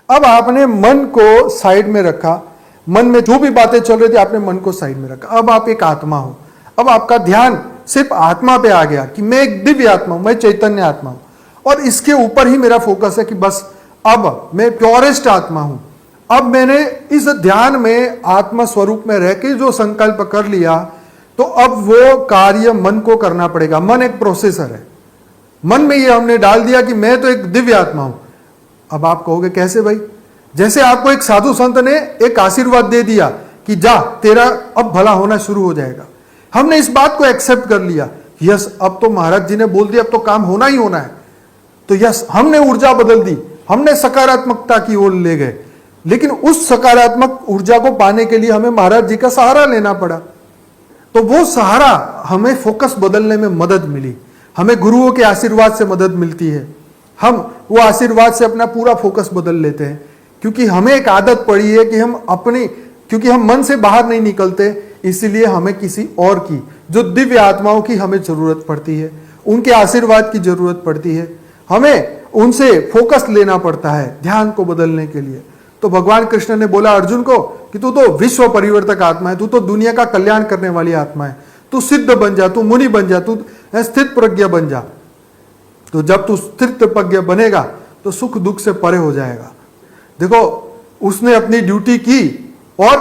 अब आपने मन को साइड में रखा, मन में जो भी बातें चल रही थी आपने मन को साइड में रखा। अब आप एक आत्मा हो, अब आपका ध्यान सिर्फ आत्मा पे आ गया कि मैं एक दिव्य आत्मा हूं, मैं चैतन्य आत्मा हूं, और इसके ऊपर ही मेरा फोकस है कि बस अब मैं प्योरेस्ट आत्मा हूं। अब मैंने इस ध्यान में आत्मा स्वरूप में रह के जो संकल्प कर लिया, तो अब वो कार्य मन को करना पड़ेगा। मन एक प्रोसेसर है, मन में ये हमने डाल दिया कि मैं तो एक दिव्य आत्मा हूं। अब आप कहोगे कैसे भाई? जैसे आपको एक साधु संत ने एक आशीर्वाद दे दिया कि जा तेरा अब भला होना शुरू हो जाएगा, हमने इस बात को एक्सेप्ट कर लिया, यस अब तो महाराज जी ने बोल दिया अब तो काम होना ही होना है, तो यस हमने ऊर्जा बदल दी, हमने सकारात्मकता की ओर ले गए। लेकिन उस सकारात्मक ऊर्जा को पाने के लिए हमें महाराज जी का सहारा लेना पड़ा। तो वो सहारा हमें फोकस बदलने में मदद मिली, हमें गुरुओं के आशीर्वाद से मदद मिलती है। हम वो आशीर्वाद से अपना पूरा फोकस बदल लेते हैं, क्योंकि हमें एक आदत पड़ी है कि हम अपनी, क्योंकि हम मन से बाहर नहीं निकलते, इसलिए हमें किसी और की, जो दिव्य आत्माओं की हमें जरूरत पड़ती है, उनके आशीर्वाद की जरूरत पड़ती है, हमें उनसे फोकस लेना पड़ता है ध्यान को बदलने के लिए। तो भगवान कृष्ण ने बोला अर्जुन को कि तू तो विश्व परिवर्तक आत्मा है, तू तो दुनिया का कल्याण करने वाली आत्मा है, तू सिद्ध बन जा, तू मुनि बन जा, तू स्थित प्रज्ञ बन जा। तो जब तू स्थित प्रज्ञ बनेगा तो सुख दुख से परे हो जाएगा। देखो उसने अपनी ड्यूटी की और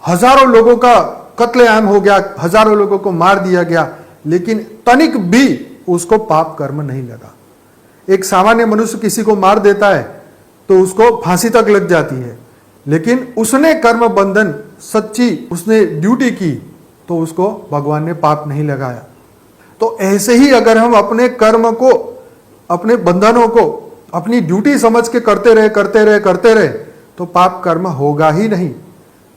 हजारों लोगों का कत्लेआम हो गया, हजारों लोगों को मार दिया गया, लेकिन तनिक भी उसको पाप कर्म नहीं लगा। एक सामान्य मनुष्य किसी को मार देता है तो उसको फांसी तक लग जाती है, लेकिन उसने कर्म बंधन सच्ची उसने ड्यूटी की तो उसको भगवान ने पाप नहीं लगाया। तो ऐसे ही अगर हम अपने कर्म को, अपने बंधनों को अपनी ड्यूटी समझ के करते रहे तो पाप कर्म होगा ही नहीं।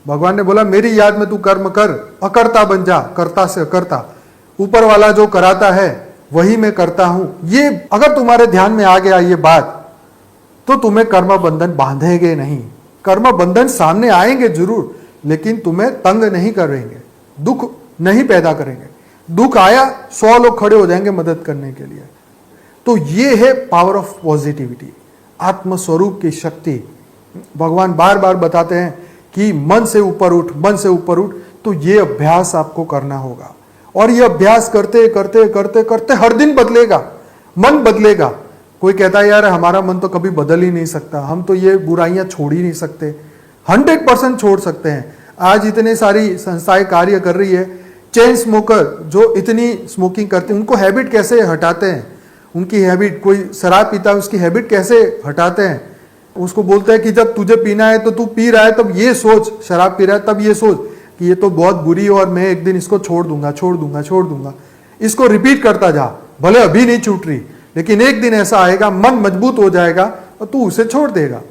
भगवान ने बोला मेरी याद में तू कर्म कर, अकर्ता बन जा, कर्ता से अकर्ता, ऊपर वाला जो कराता है वही मैं करता हूं। ये अगर तुम्हारे ध्यान में आ गया ये बात, तो तुम्हें कर्म बंधन बांधेंगे नहीं। कर्म बंधन सामने आएंगे जरूर, लेकिन तुम्हें तंग नहीं करेंगे, दुख नहीं पैदा करेंगे। दुख आया 100 लोग खड़े हो जाएंगे मदद करने के लिए। तो ये है पावर ऑफ पॉजिटिविटी, आत्मस्वरूप की शक्ति। भगवान बार बार बताते हैं कि मन से ऊपर उठ, मन से ऊपर उठ। तो ये अभ्यास आपको करना होगा, और ये अभ्यास करते करते करते करते हर दिन बदलेगा, मन बदलेगा। कोई कहता है यार हमारा मन तो कभी बदल ही नहीं सकता, हम तो ये बुराइयां छोड़ ही नहीं सकते। 100% छोड़ सकते हैं। आज इतनी सारी संस्थाएं कार्य कर रही है, चेन स्मोकर जो इतनी स्मोकिंग करते हैं उनको हैबिट कैसे हटाते हैं, उनकी हैबिट, कोई शराब पीता है उसकी हैबिट कैसे हटाते हैं। उसको बोलते हैं कि जब तुझे पीना है तो तू पी रहा है तब ये सोच, शराब पी रहा है तब ये सोच कि ये तो बहुत बुरी है और मैं एक दिन इसको छोड़ दूंगा, छोड़ दूंगा, छोड़ दूंगा। इसको रिपीट करता जा, भले अभी नहीं छूट रही, लेकिन एक दिन ऐसा आएगा, मन मजबूत हो जाएगा और तू उसे छोड़ देगा।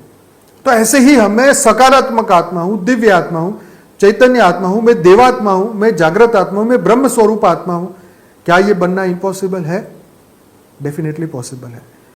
तो ऐसे ही मैं सकारात्मक आत्मा हूं, दिव्य आत्मा हूं, चैतन्य आत्मा हूं, मैं देवात्मा हूं, मैं जागृत आत्मा हूं, मैं ब्रह्म स्वरूप आत्मा हूं। क्या ये बनना इम्पॉसिबल है? डेफिनेटली पॉसिबल है।